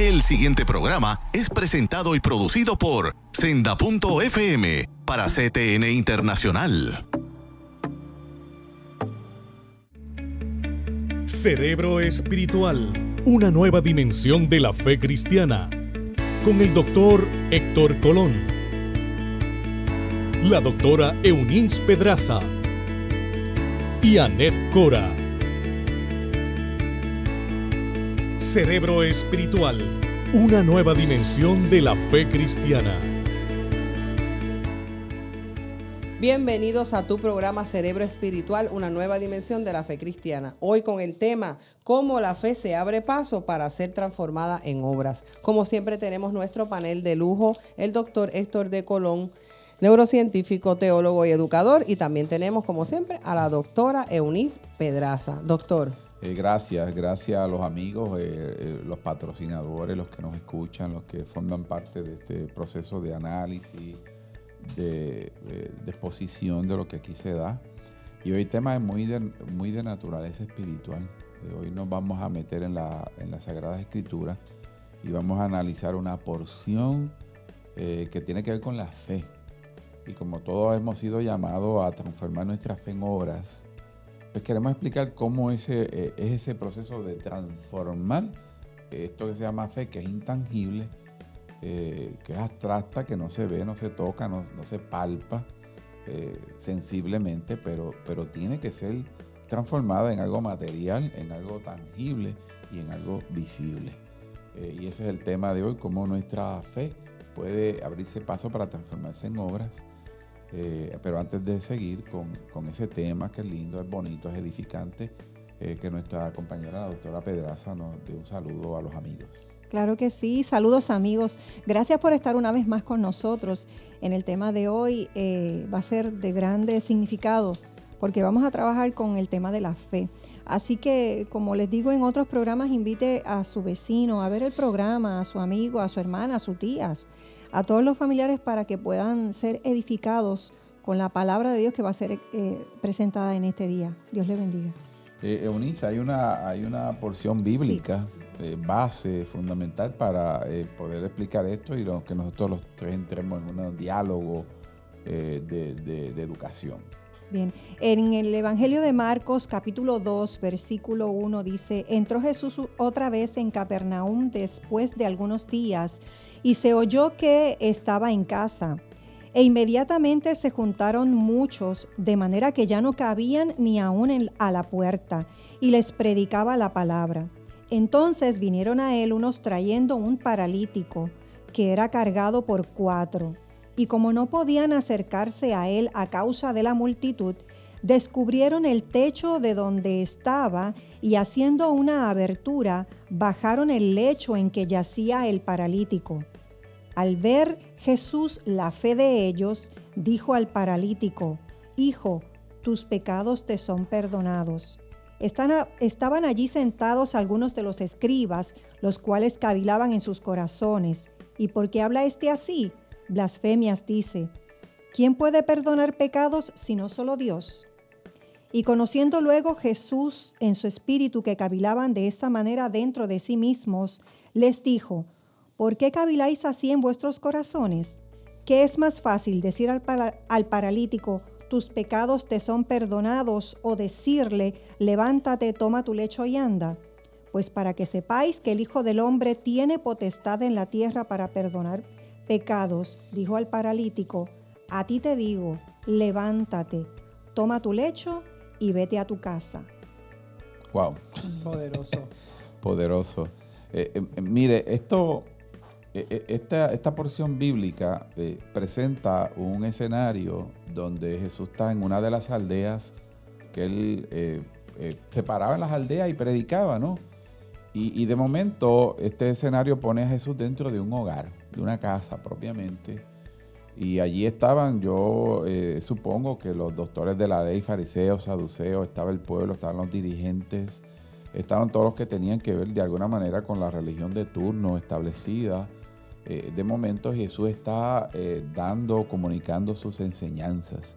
que el siguiente programa es presentado y producido por Senda.fm para CTN Internacional. Cerebro Espiritual, una nueva dimensión de la fe cristiana, con el doctor Héctor Colón, la doctora Eunice Pedraza y Anet Cora. Cerebro Espiritual, una nueva dimensión de la fe cristiana. Bienvenidos a tu programa Cerebro Espiritual, una nueva dimensión de la fe cristiana. Hoy con el tema, cómo la fe se abre paso para ser transformada en obras. Como siempre tenemos nuestro panel de lujo, el doctor Héctor de Colón, neurocientífico, teólogo y educador. Y también tenemos, como siempre, a la doctora Eunice Pedraza. Doctor. Gracias a los amigos, los patrocinadores, los que nos escuchan, los que forman parte de este proceso de análisis, de exposición de lo que aquí se da. Y hoy el tema es muy de naturaleza espiritual. Hoy nos vamos a meter en las Sagradas Escrituras y vamos a analizar una porción que tiene que ver con la fe. Y como todos hemos sido llamados a transformar nuestra fe en obras, pues queremos explicar cómo es ese proceso de transformar esto que se llama fe, que es intangible, que es abstracta, que no se ve, no se toca, no se palpa sensiblemente, pero tiene que ser transformada en algo material, en algo tangible y en algo visible. Y ese es el tema de hoy, cómo nuestra fe puede abrirse paso para transformarse en obras. Pero antes de seguir con ese tema, que es lindo, es bonito, es edificante, que nuestra compañera, la doctora Pedraza, nos dé un saludo a los amigos. Claro que sí, saludos amigos. Gracias por estar una vez más con nosotros. En el tema de hoy va a ser de grande significado, porque vamos a trabajar con el tema de la fe. Así que, como les digo en otros programas, invite a su vecino a ver el programa, a su amigo, a su hermana, a sus tías, a todos los familiares para que puedan ser edificados con la palabra de Dios que va a ser presentada en este día. Dios le bendiga. Eunice, hay una porción bíblica, sí, base, fundamental para poder explicar esto y que nosotros los tres entremos en un diálogo de educación. Bien, en el Evangelio de Marcos, capítulo 2, versículo 1, dice: entró Jesús otra vez en Capernaum después de algunos días, y se oyó que estaba en casa. E inmediatamente se juntaron muchos, de manera que ya no cabían ni aún a la puerta, y les predicaba la palabra. Entonces vinieron a él unos trayendo un paralítico, que era cargado por 4. Y como no podían acercarse a él a causa de la multitud, descubrieron el techo de donde estaba y haciendo una abertura, bajaron el lecho en que yacía el paralítico. Al ver Jesús la fe de ellos, dijo al paralítico: Hijo, tus pecados te son perdonados. Estaban allí sentados algunos de los escribas, los cuales cavilaban en sus corazones. ¿Y por qué habla este así? Blasfemias dice. ¿Quién puede perdonar pecados sino solo Dios? Y conociendo luego Jesús en su espíritu que cavilaban de esta manera dentro de sí mismos, les dijo: ¿por qué caviláis así en vuestros corazones? ¿Qué es más fácil, decir al paralítico: tus pecados te son perdonados, o decirle: levántate, toma tu lecho y anda? Pues para que sepáis que el Hijo del Hombre tiene potestad en la tierra para perdonar pecados, dijo al paralítico: a ti te digo, levántate, toma tu lecho y vete a tu casa. Wow. Poderoso. Mire, esta porción bíblica presenta un escenario donde Jesús está en una de las aldeas que él se paraba en las aldeas y predicaba, ¿no? Y de momento este escenario pone a Jesús dentro de un hogar, de una casa propiamente. Y allí estaban, yo supongo que los doctores de la ley, fariseos, saduceos, estaba el pueblo, estaban los dirigentes, estaban todos los que tenían que ver de alguna manera con la religión de turno establecida. De momento Jesús está comunicando sus enseñanzas.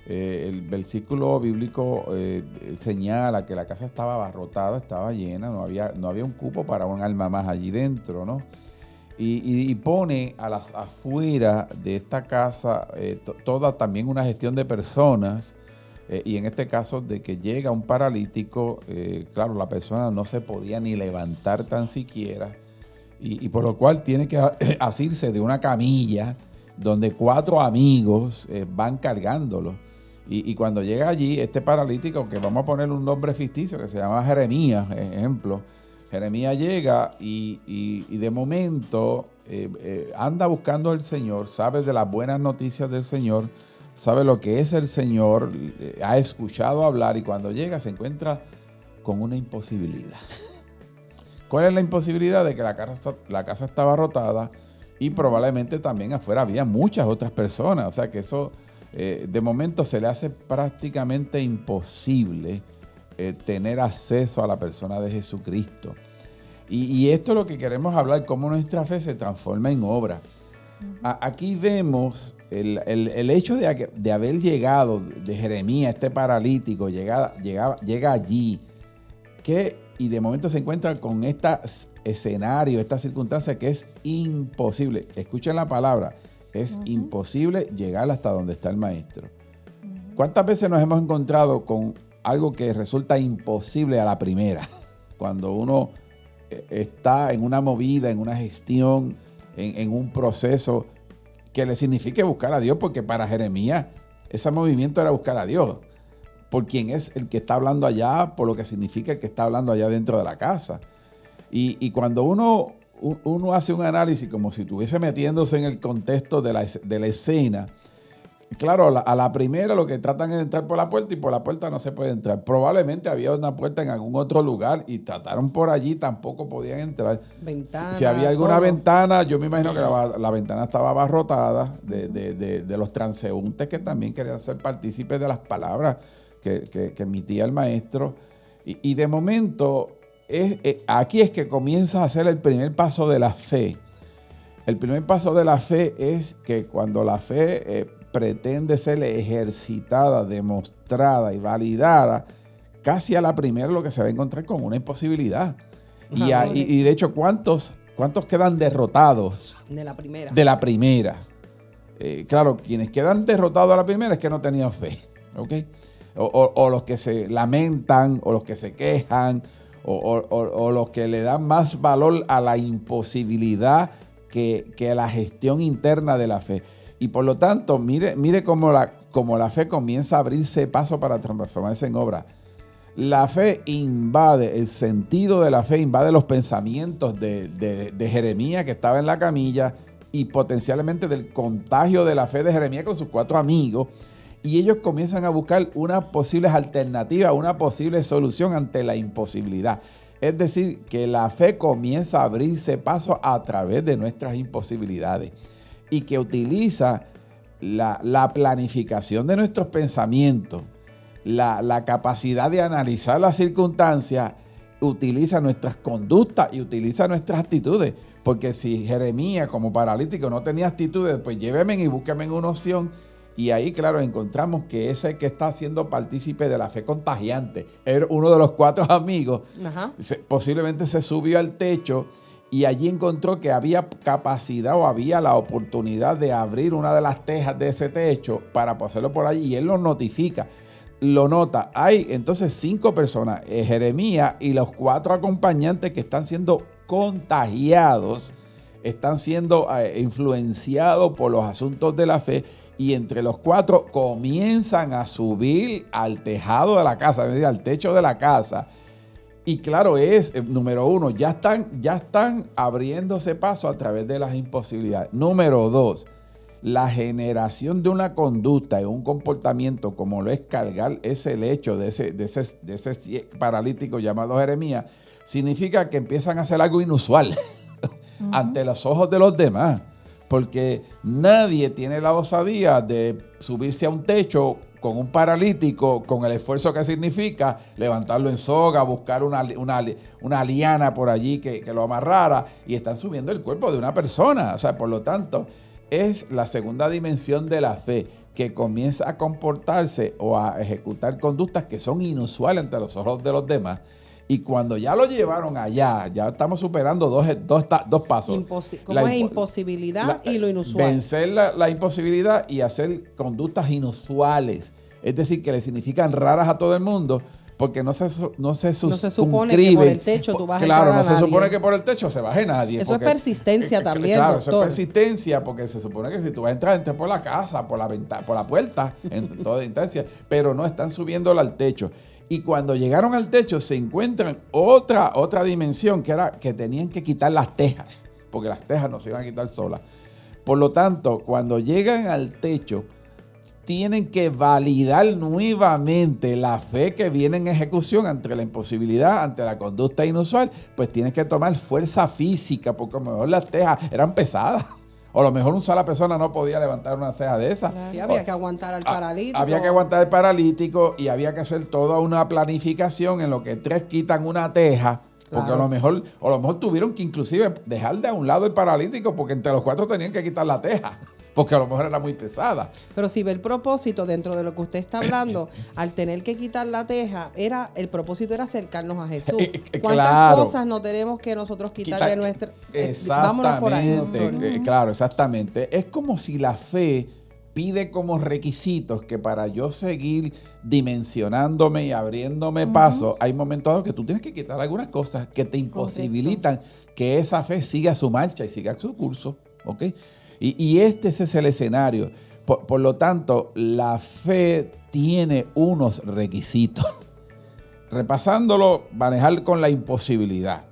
El versículo bíblico señala que la casa estaba abarrotada, estaba llena, no había un cupo para un alma más allí dentro, ¿no? Y pone a las afueras de esta casa toda también una gestión de personas, y en este caso de que llega un paralítico, claro, la persona no se podía ni levantar tan siquiera, y por lo cual tiene que asirse de una camilla donde 4 amigos van cargándolo. Y cuando llega allí, este paralítico, que vamos a poner un nombre ficticio que se llama Jeremías, ejemplo, Jeremías llega y de momento anda buscando al Señor, sabe de las buenas noticias del Señor, sabe lo que es el Señor, ha escuchado hablar, y cuando llega se encuentra con una imposibilidad. ¿Cuál es la imposibilidad? De que la casa estaba abarrotada y probablemente también afuera había muchas otras personas. O sea que eso de momento se le hace prácticamente imposible tener acceso a la persona de Jesucristo. Y esto es lo que queremos hablar, cómo nuestra fe se transforma en obra. Aquí vemos el hecho de haber llegado de Jeremías, este paralítico, llega allí, y de momento se encuentra con este escenario, esta circunstancia que es imposible. Escuchen la palabra, es imposible llegar hasta donde está el maestro. ¿Cuántas veces nos hemos encontrado con algo que resulta imposible a la primera? Cuando uno está en una movida, en una gestión, en un proceso que le signifique buscar a Dios, porque para Jeremías ese movimiento era buscar a Dios, por quien es el que está hablando allá, por lo que significa el que está hablando allá dentro de la casa. Y cuando uno hace un análisis como si estuviese metiéndose en el contexto de la escena, claro, a la primera lo que tratan es de entrar por la puerta, y por la puerta no se puede entrar. Probablemente había una puerta en algún otro lugar y trataron por allí, tampoco podían entrar. Si había alguna ventana, yo me imagino que la ventana estaba abarrotada de los transeúntes que también querían ser partícipes de las palabras que emitía el maestro. Y de momento, aquí es que comienza a hacer el primer paso de la fe. El primer paso de la fe es que cuando la fe pretende ser ejercitada, demostrada y validada, casi a la primera lo que se va a encontrar con una imposibilidad. Y de hecho, ¿cuántos quedan derrotados? De la primera. Claro, quienes quedan derrotados a la primera es que no tenían fe, ¿ok? O los que se lamentan, o los que se quejan, o los que le dan más valor a la imposibilidad que a la gestión interna de la fe. Y por lo tanto, mire cómo la fe comienza a abrirse paso para transformarse en obra. La fe invade, el sentido de la fe invade los pensamientos de Jeremías, que estaba en la camilla, y potencialmente del contagio de la fe de Jeremías con sus 4 amigos. Y ellos comienzan a buscar unas posibles alternativas, una posible solución ante la imposibilidad. Es decir, que la fe comienza a abrirse paso a través de nuestras imposibilidades, y que utiliza la planificación de nuestros pensamientos, la capacidad de analizar las circunstancias, utiliza nuestras conductas y utiliza nuestras actitudes. Porque si Jeremías como paralítico no tenía actitudes, pues lléveme y búsqueme una opción. Y ahí, claro, encontramos que ese que está siendo partícipe de la fe contagiante era uno de los 4 amigos. Posiblemente se subió al techo y allí encontró que había capacidad o había la oportunidad de abrir una de las tejas de ese techo para pasarlo por allí, y él lo notifica, lo nota. Hay entonces 5 personas, Jeremías y los 4 acompañantes, que están siendo contagiados, están siendo influenciados por los asuntos de la fe, y entre los 4 comienzan a subir al tejado de la casa, al techo de la casa. Y claro, número 1, ya están abriéndose paso a través de las imposibilidades. Número 2, la generación de una conducta y un comportamiento como lo es cargar ese lecho de ese paralítico llamado Jeremías, significa que empiezan a hacer algo inusual ante los ojos de los demás. Porque nadie tiene la osadía de subirse a un techo con un paralítico, con el esfuerzo que significa levantarlo en soga, buscar una liana por allí que lo amarrara, y están subiendo el cuerpo de una persona. O sea, por lo tanto, es la segunda dimensión de la fe. que comienza a comportarse o a ejecutar conductas que son inusuales ante los ojos de los demás. Y cuando ya lo llevaron allá, ya estamos superando dos pasos. ¿Cómo es imposibilidad y lo inusual? Vencer la imposibilidad y hacer conductas inusuales. Es decir, que le significan raras a todo el mundo, porque no se supone que por el techo tú vas a entrar a nadie. Claro, no se supone que por el techo se baje nadie. Eso es persistencia también, claro, doctor. Eso es persistencia, porque se supone que si tú vas a entrar, entres por la casa, por la ventana, por la puerta, en toda instancia, pero no están subiéndola al techo. Y cuando llegaron al techo se encuentran otra dimensión, que era que tenían que quitar las tejas, porque las tejas no se iban a quitar solas. Por lo tanto, cuando llegan al techo, tienen que validar nuevamente la fe que viene en ejecución ante la imposibilidad, ante la conducta inusual. Pues tienes que tomar fuerza física, porque a lo mejor las tejas eran pesadas. O a lo mejor una sola persona no podía levantar una ceja de esas. Y había que aguantar al paralítico. Había que aguantar al paralítico y había que hacer toda una planificación en lo que 3 quitan una teja. Porque a lo mejor tuvieron que inclusive dejar de a un lado el paralítico, porque entre los 4 tenían que quitar la teja, porque a lo mejor era muy pesada. Pero si ve el propósito dentro de lo que usted está hablando, al tener que quitar la teja, el propósito era acercarnos a Jesús. ¿Cuántas cosas no tenemos que nosotros quitar de nuestra? Vámonos por ahí, doctor. Claro, exactamente. Es como si la fe pide como requisitos que para yo seguir dimensionándome y abriéndome paso, hay momentos que tú tienes que quitar algunas cosas que te imposibilitan que esa fe siga su marcha y siga su curso. ¿Ok? Y ese es el escenario. Por lo tanto, la fe tiene unos requisitos. Repasándolo, manejar con la imposibilidad,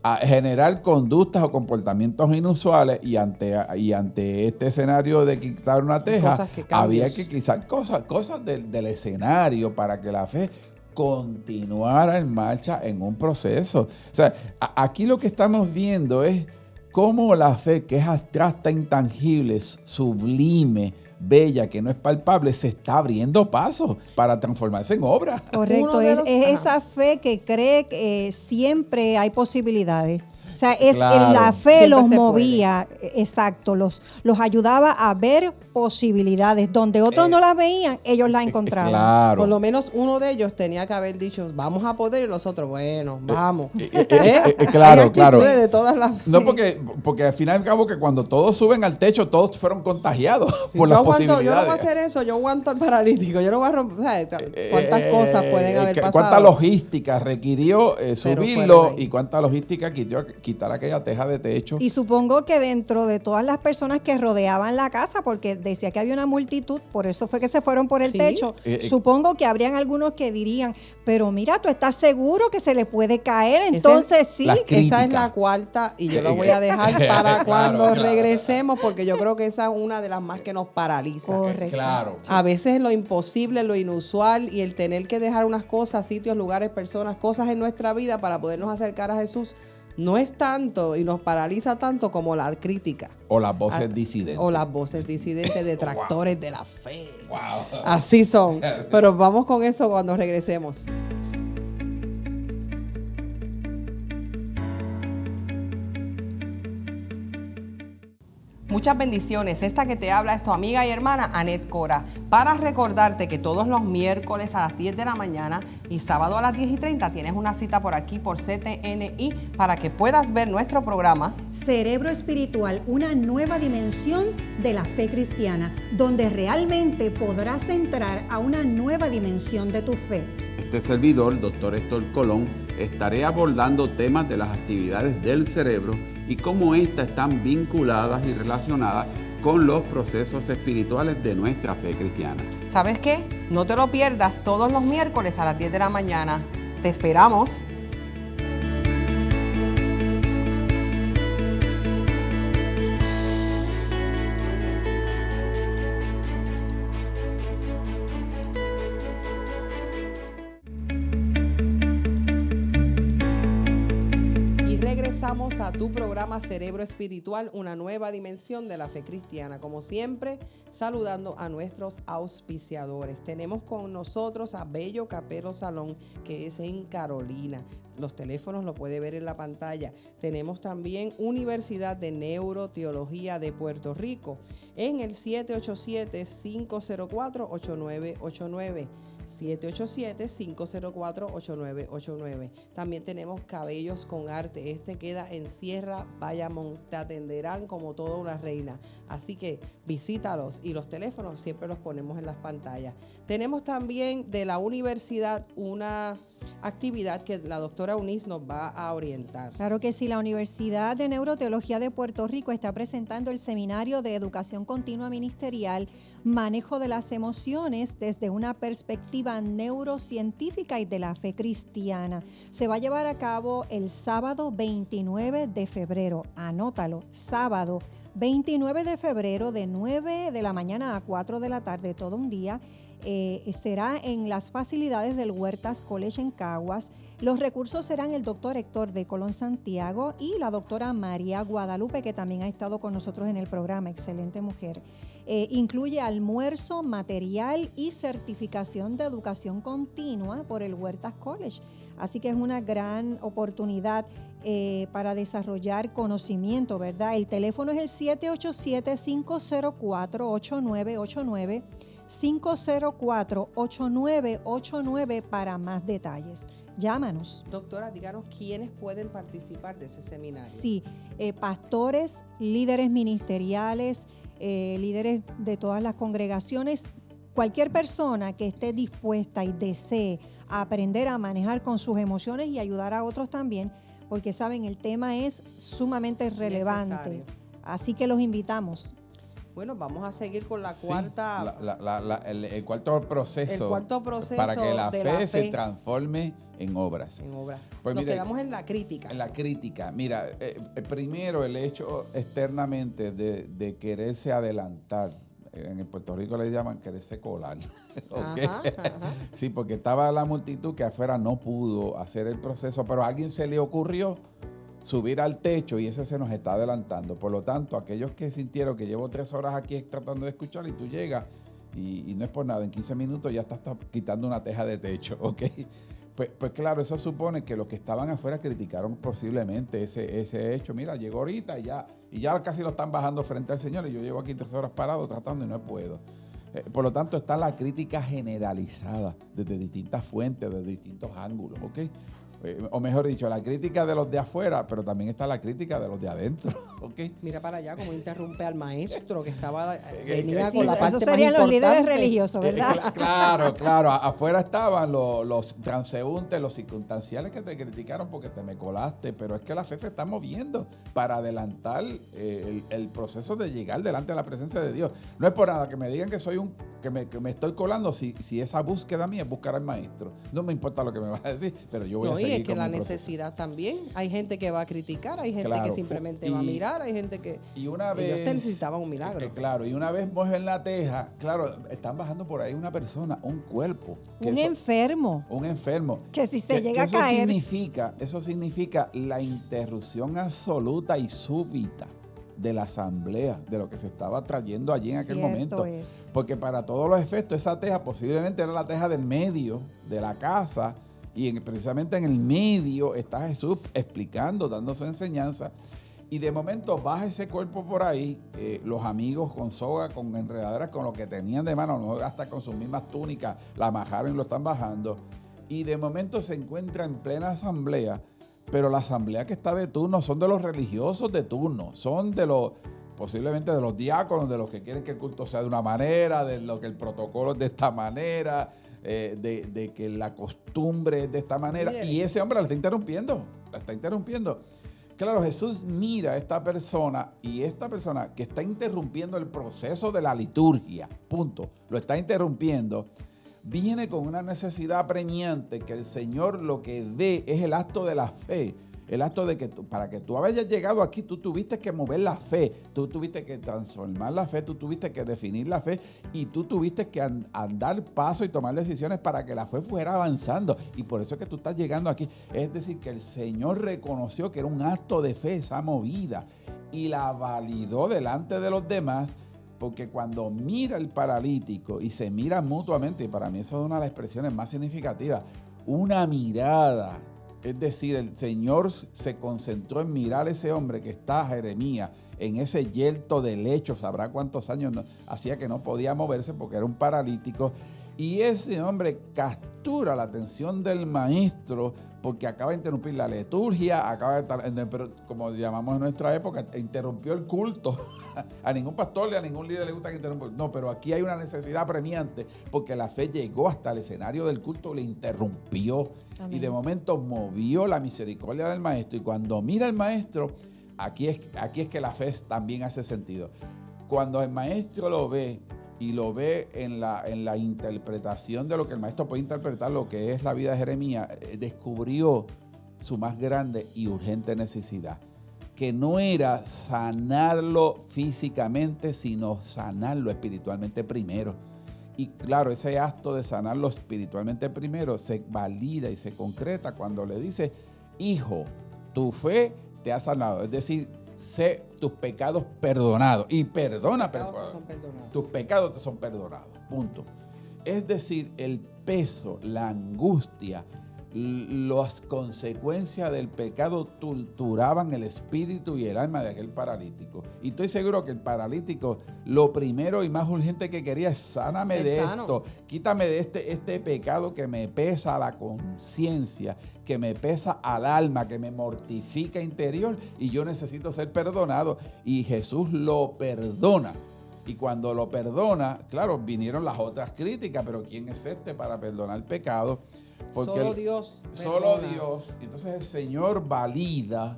a generar conductas o comportamientos inusuales, y ante este escenario de quitar una teja, había que quitar cosas del escenario para que la fe continuara en marcha en un proceso. O sea, aquí lo que estamos viendo es cómo la fe, que es abstracta, intangible, sublime, bella, que no es palpable, se está abriendo paso para transformarse en obra. Correcto, es esa fe que cree que siempre hay posibilidades. O sea, la fe los movía, exacto, los ayudaba a ver posibilidades. Donde otros no las veían, ellos las encontraban. Claro. Por lo menos uno de ellos tenía que haber dicho, vamos a poder, y los otros, bueno, vamos. Claro. De todas las... No, porque al final y al cabo que cuando todos suben al techo, todos fueron contagiados por las posibilidades. Yo no voy a hacer eso, yo aguanto al paralítico, yo no voy a romper, ¿cuántas cosas pueden haber pasado? ¿Cuánta logística requirió subirlo y cuánta logística quitar aquella teja de techo? Y supongo que dentro de todas las personas que rodeaban la casa, porque decía que había una multitud, por eso fue que se fueron por el techo, supongo que habrían algunos que dirían, pero mira, ¿tú estás seguro que se le puede caer? Entonces sí. Esa es la cuarta, y yo lo voy a dejar para cuando regresemos, porque yo creo que esa es una de las más que nos paraliza. Correcto. Claro. A veces lo imposible, lo inusual, y el tener que dejar unas cosas, sitios, lugares, personas, cosas en nuestra vida para podernos acercar a Jesús, no es tanto y nos paraliza tanto como la crítica. O las voces disidentes. O las voces disidentes, detractores de la fe. Wow. Así son. Pero vamos con eso cuando regresemos. Muchas bendiciones. Esta que te habla es tu amiga y hermana Anet Cora. Para recordarte que todos los miércoles a las 10 de la mañana y sábado a las 10:30 tienes una cita por aquí por CTNI para que puedas ver nuestro programa Cerebro Espiritual, una nueva dimensión de la fe cristiana, donde realmente podrás entrar a una nueva dimensión de tu fe. Este servidor, Dr. Héctor Colón, estaré abordando temas de las actividades del cerebro y cómo éstas están vinculadas y relacionadas con los procesos espirituales de nuestra fe cristiana. ¿Sabes qué? No te lo pierdas todos los miércoles a las 10 de la mañana. Te esperamos. regresamos a tu programa Cerebro Espiritual, una nueva dimensión de la fe cristiana. Como siempre, saludando a nuestros auspiciadores. Tenemos con nosotros a Bello Capelo Salón, que es en Carolina. Los teléfonos lo puede ver en la pantalla. Tenemos también Universidad de Neuroteología de Puerto Rico en el 787-504-8989. 787-504-8989. También tenemos Cabellos con Arte. Este queda en Sierra Bayamón. Te atenderán como toda una reina. Así que visítalos y los teléfonos siempre los ponemos en las pantallas. Tenemos también de la universidad una actividad que la doctora Eunice nos va a orientar. Claro que sí, la Universidad de Neuroteología de Puerto Rico está presentando el Seminario de Educación Continua Ministerial, Manejo de las Emociones desde una perspectiva neurocientífica y de la fe cristiana. Se va a llevar a cabo el sábado 29 de febrero. Anótalo, sábado 29 de febrero de 9 de la mañana a 4 de la tarde, todo un día. Será en las facilidades del Huertas College en Caguas. Los recursos serán el doctor Héctor de Colón Santiago y la doctora María Guadalupe, que también ha estado con nosotros en el programa. Excelente mujer. Incluye almuerzo, material y certificación de educación continua por el Huertas College. Así que es una gran oportunidad para desarrollar conocimiento, ¿verdad? El teléfono es el 787-504-8989. 504-8989 para más detalles. Llámanos. Doctora, díganos quiénes pueden participar de ese seminario. Sí, pastores, líderes ministeriales, líderes de todas las congregaciones, cualquier persona que esté dispuesta y desee aprender a manejar con sus emociones y ayudar a otros también, porque saben, el tema es sumamente relevante. Necesario. Así que los invitamos. Bueno, vamos a seguir con la cuarta... El cuarto proceso. El cuarto proceso para que la fe se transforme en obras. En obras. Pues nos quedamos en la crítica. En la crítica. Mira, primero el hecho externamente de quererse adelantar. En Puerto Rico le llaman quererse colar. ¿Okay? Ajá. Sí, porque estaba la multitud que afuera no pudo hacer el proceso, pero a alguien se le ocurrió subir al techo y ese se nos está adelantando. Por lo tanto, aquellos que sintieron que llevo 3 horas aquí tratando de escuchar y tú llegas y no es por nada, en 15 minutos ya estás quitando una teja de techo, ¿ok? Pues claro, eso supone que los que estaban afuera criticaron posiblemente ese hecho. Mira, llegó ahorita y ya casi lo están bajando frente al Señor y yo llevo aquí 3 horas parado tratando y no puedo. Por lo tanto, está la crítica generalizada desde distintas fuentes, desde distintos ángulos, ¿ok? O mejor dicho, la crítica de los de afuera, pero también está la crítica de los de adentro, ¿ok? Mira para allá cómo interrumpe al maestro que venía con la parte eso serían más los líderes importante. religiosos, ¿verdad? Claro. Afuera estaban los transeúntes, los circunstanciales que te criticaron porque te me colaste, pero es que la fe se está moviendo para adelantar el proceso de llegar delante de la presencia de Dios. No es por nada que me digan que soy que me estoy colando si esa búsqueda mía es buscar al maestro. No me importa lo que me vas a decir, pero yo voy a seguir. Y es que la necesidad también. Hay gente que va a criticar, hay gente que simplemente va a mirar, hay gente que ellos necesitaban un milagro. Claro, y una vez mueven la teja, claro, están bajando por ahí una persona, un cuerpo. Enfermo. Un enfermo. Que si se llega a caer. Eso significa la interrupción absoluta y súbita de la asamblea, de lo que se estaba trayendo allí en aquel momento. Es. Porque para todos los efectos, esa teja posiblemente era la teja del medio de la casa. Y precisamente en el medio está Jesús explicando, dando su enseñanza. Y de momento baja ese cuerpo por ahí, los amigos con soga, con enredaderas, con lo que tenían de mano, hasta con sus mismas túnicas, la amajaron y lo están bajando. Y de momento se encuentra en plena asamblea, pero la asamblea que está de turno son de los religiosos de turno, son posiblemente de los diáconos, de los que quieren que el culto sea de una manera, de lo que el protocolo es de esta manera, de que la costumbre es de esta manera. Bien. Y ese hombre la está interrumpiendo. Claro, Jesús mira a esta persona y esta persona que está interrumpiendo el proceso de la liturgia, punto, lo está interrumpiendo, viene con una necesidad apremiante que el Señor lo que ve es el acto de la fe El acto de que para que tú hayas llegado aquí, tú tuviste que mover la fe, tú tuviste que transformar la fe, tú tuviste que definir la fe y tú tuviste que andar paso y tomar decisiones para que la fe fuera avanzando. Y por eso es que tú estás llegando aquí. Es decir, que el Señor reconoció que era un acto de fe esa movida y la validó delante de los demás, porque cuando mira el paralítico y se mira mutuamente, y para mí eso es una de las expresiones más significativas, una mirada. Es decir, el Señor se concentró en mirar a ese hombre que está, Jeremías, en ese yelto de lecho, sabrá cuántos años hacía que no podía moverse porque era un paralítico. Y ese hombre captura la atención del maestro porque acaba de interrumpir la liturgia, acaba de estar, pero como llamamos en nuestra época, interrumpió el culto. A ningún pastor ni a ningún líder le gusta que interrumpa. No, pero aquí hay una necesidad apremiante porque la fe llegó hasta el escenario del culto, le interrumpió. Amén. Y de momento movió la misericordia del maestro. Y cuando mira al maestro, aquí es que la fe también hace sentido. Cuando el maestro lo ve y lo ve en la interpretación de lo que el maestro puede interpretar, lo que es la vida de Jeremías, descubrió su más grande y urgente necesidad, que no era sanarlo físicamente, sino sanarlo espiritualmente primero. Y claro, ese acto de sanarlo espiritualmente primero se valida y se concreta cuando le dice: hijo, tu fe te ha sanado. Es decir, sé tus pecados perdonados. Y perdona, tus pecados te son perdonados. Punto. Es decir, el peso, la angustia, las consecuencias del pecado torturaban el espíritu y el alma de aquel paralítico. Y estoy seguro que el paralítico, lo primero y más urgente que quería es: sáname de esto, quítame de este pecado que me pesa a la conciencia, que me pesa al alma, que me mortifica interior, y yo necesito ser perdonado. Y Jesús lo perdona. Y cuando lo perdona, claro, vinieron las otras críticas, pero ¿quién es este para perdonar el pecado? Porque solo Dios. Solo Dios. Entonces el Señor valida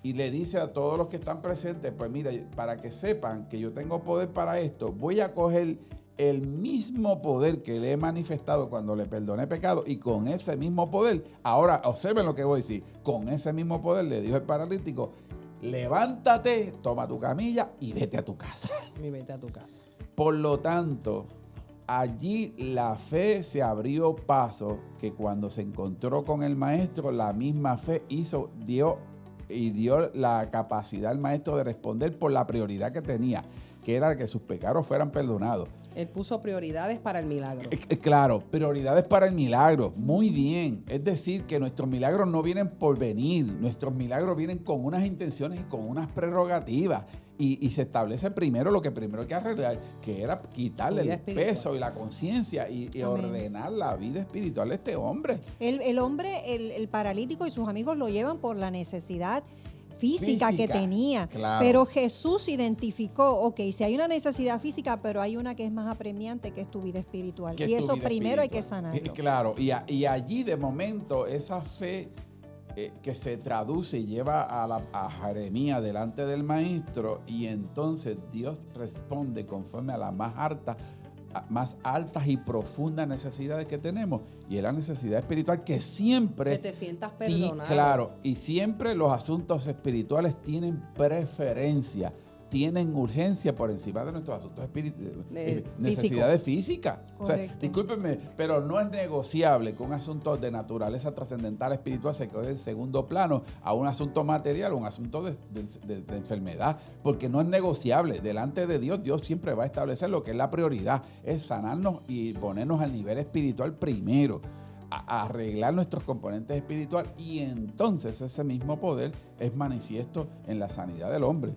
y le dice a todos los que están presentes: pues mira, para que sepan que yo tengo poder para esto, voy a coger el mismo poder que le he manifestado cuando le perdoné pecado, y con ese mismo poder, ahora observen lo que voy a decir, con ese mismo poder le dijo el paralítico: levántate, toma tu camilla y vete a tu casa. Y vete a tu casa. Por lo tanto, allí la fe se abrió paso, que cuando se encontró con el maestro, la misma fe dio la capacidad al maestro de responder por la prioridad que tenía, que era que sus pecados fueran perdonados. Él puso prioridades para el milagro. Claro, prioridades para el milagro. Muy bien. Es decir, que nuestros milagros no vienen por venir. Nuestros milagros vienen con unas intenciones y con unas prerrogativas. Y se establece primero lo que primero hay que arreglar, que era quitarle el peso y la conciencia y ordenar la vida espiritual de este hombre. El hombre, el paralítico y sus amigos lo llevan por la necesidad física que tenía, claro. Pero Jesús identificó, ok, si hay una necesidad física, pero hay una que es más apremiante, que es tu vida espiritual, y eso primero hay que sanarlo. Claro, y allí de momento esa fe que se traduce y lleva a Jeremías delante del maestro, y entonces Dios responde conforme a las más altas y profundas necesidades que tenemos, y es la necesidad espiritual, que siempre que te sientas perdonado. Claro, y siempre los asuntos espirituales tienen preferencia, tienen urgencia por encima de nuestros asuntos necesidades físicas. O sea, discúlpenme, pero no es negociable que un asunto de naturaleza trascendental espiritual se quede en segundo plano a un asunto material, un asunto de enfermedad, porque no es negociable. Delante de Dios, Dios siempre va a establecer lo que es la prioridad, es sanarnos y ponernos al nivel espiritual primero, a arreglar nuestros componentes espirituales, y entonces ese mismo poder es manifiesto en la sanidad del hombre.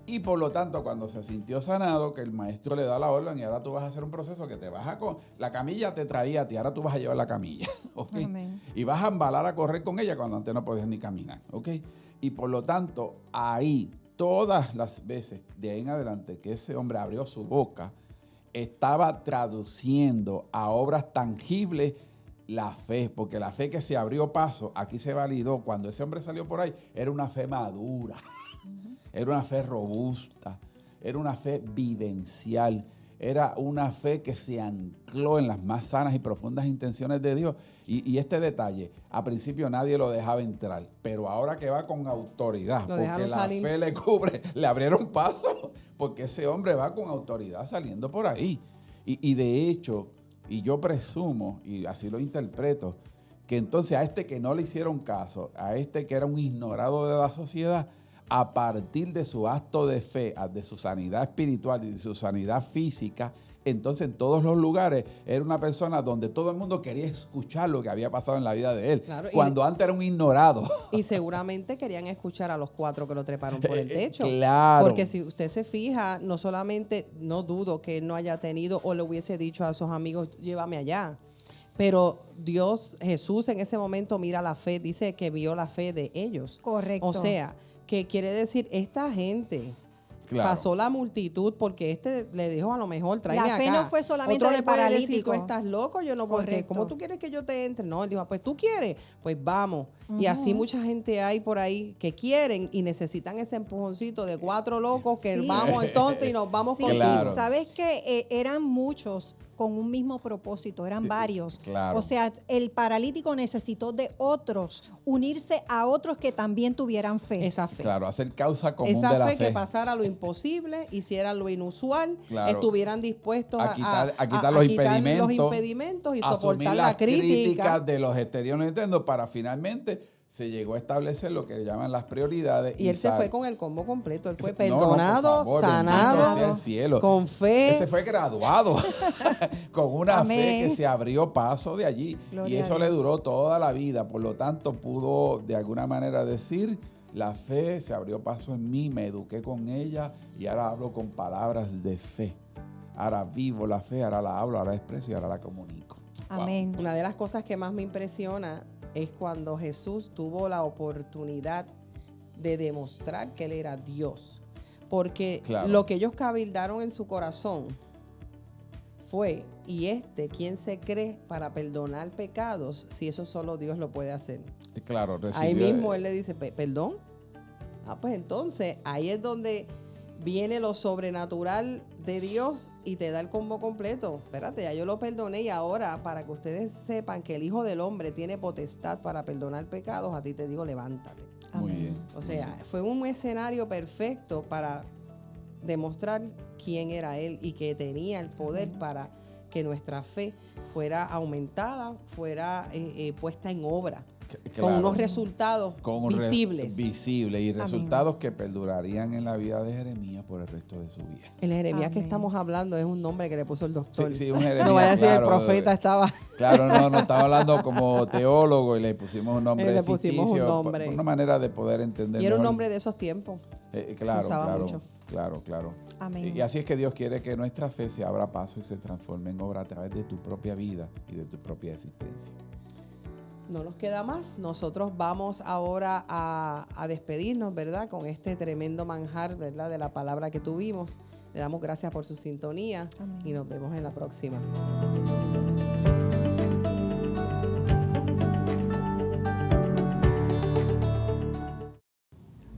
Y por lo tanto, cuando se sintió sanado, que el maestro le da la orden: y ahora tú vas a hacer un proceso que te vas a... La camilla te traía a ti, ahora tú vas a llevar la camilla, ¿ok? Amén. Y vas a embalar a correr con ella cuando antes no podías ni caminar, ¿ok? Y por lo tanto, ahí, todas las veces de ahí en adelante que ese hombre abrió su boca, estaba traduciendo a obras tangibles la fe, porque la fe que se abrió paso, aquí se validó, cuando ese hombre salió por ahí, era una fe madura. Era una fe robusta, era una fe vivencial, era una fe que se ancló en las más sanas y profundas intenciones de Dios. Y este detalle, a principio nadie lo dejaba entrar, pero ahora que va con autoridad, porque la fe le cubre, le abrieron paso, porque ese hombre va con autoridad saliendo por ahí. Y de hecho, y yo presumo, y así lo interpreto, que entonces a este que no le hicieron caso, a este que era un ignorado de la sociedad, a partir de su acto de fe, de su sanidad espiritual y de su sanidad física, entonces en todos los lugares era una persona donde todo el mundo quería escuchar lo que había pasado en la vida de él, claro, cuando antes era un ignorado. Y seguramente querían escuchar a los 4 que lo treparon por el techo. Claro. Porque si usted se fija, no solamente, no dudo que él no haya tenido o le hubiese dicho a sus amigos, llévame allá. Pero Jesús en ese momento mira la fe, dice que vio la fe de ellos. Correcto. O sea, que quiere decir, esta gente pasó la multitud porque le dijo a lo mejor, tráeme acá. La fe no fue solamente del del paralítico. Decir, tú estás loco, yo no puedo. ¿Cómo tú quieres que yo te entre? No, él dijo, pues tú quieres, pues vamos. Y así mucha gente hay por ahí que quieren y necesitan ese empujoncito de 4 locos que vamos entonces y nos vamos contigo. Claro. ¿Sabes qué? Eran muchos con un mismo propósito, eran varios. Claro. O sea, el paralítico necesitó de otros, unirse a otros que también tuvieran fe. Esa fe. Claro, hacer causa común esa de la fe. Esa fe que pasara lo imposible, hicieran lo inusual, estuvieran dispuestos a quitar los impedimentos y soportar la crítica de los exteriores para finalmente se llegó a establecer lo que llaman las prioridades. Y él se fue con el combo completo. Él fue perdonado, sanado, con fe. Él se fue graduado con una fe que se abrió paso de allí. Gloria y eso le duró toda la vida. Por lo tanto, pudo de alguna manera decir, la fe se abrió paso en mí, me eduqué con ella y ahora hablo con palabras de fe. Ahora vivo la fe, ahora la hablo, ahora la expreso y ahora la comunico. Amén. Wow. Una de las cosas que más me impresiona es cuando Jesús tuvo la oportunidad de demostrar que Él era Dios. Porque lo que ellos cabildaron en su corazón fue, ¿y quién se cree para perdonar pecados si eso solo Dios lo puede hacer? Claro, ahí mismo Él le dice, ¿perdón? Pues entonces ahí es donde viene lo sobrenatural de Dios y te da el combo completo. Espérate, ya yo lo perdoné y ahora, para que ustedes sepan que el Hijo del Hombre tiene potestad para perdonar pecados, a ti te digo, levántate. Muy bien. O sea, fue un escenario perfecto para demostrar quién era Él y que tenía el poder para que nuestra fe fuera aumentada, fuera puesta en obra. Con unos resultados visibles. Visibles y resultados que perdurarían en la vida de Jeremías por el resto de su vida. El Jeremías que estamos hablando es un nombre que le puso el doctor. Sí, un Jeremías. No vaya a decir el profeta estaba. Claro, no estaba hablando como teólogo y le pusimos un nombre le pusimos ficticio, un nombre. Por una manera de poder entender. Y era un nombre de esos tiempos. Claro. Amén. Y así es que Dios quiere que nuestra fe se abra paso y se transforme en obra a través de tu propia vida y de tu propia existencia. No nos queda más. Nosotros vamos ahora a despedirnos, ¿verdad? Con este tremendo manjar, ¿verdad? De la palabra que tuvimos. Le damos gracias por su sintonía. Amén. Y nos vemos en la próxima.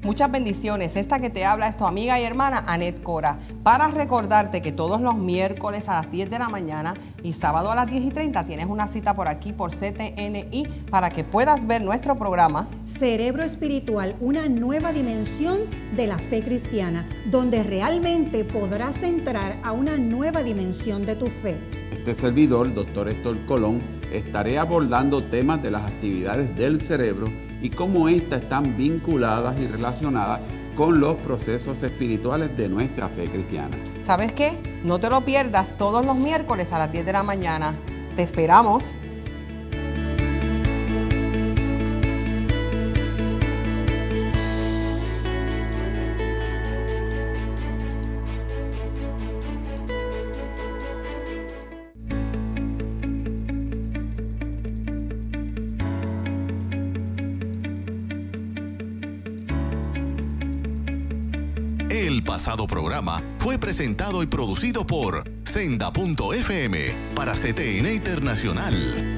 Muchas bendiciones. Esta que te habla es tu amiga y hermana Anet Cora. Para recordarte que todos los miércoles a las 10 de la mañana y sábado a las 10:30 tienes una cita por aquí por CTNI para que puedas ver nuestro programa Cerebro Espiritual, una nueva dimensión de la fe cristiana, donde realmente podrás entrar a una nueva dimensión de tu fe. Este servidor, Dr. Héctor Colón, estaré abordando temas de las actividades del cerebro y cómo éstas están vinculadas y relacionadas con los procesos espirituales de nuestra fe cristiana. ¿Sabes qué? No te lo pierdas todos los miércoles a las 10 de la mañana. Te esperamos. El pasado programa fue presentado y producido por Senda.fm para CTN Internacional.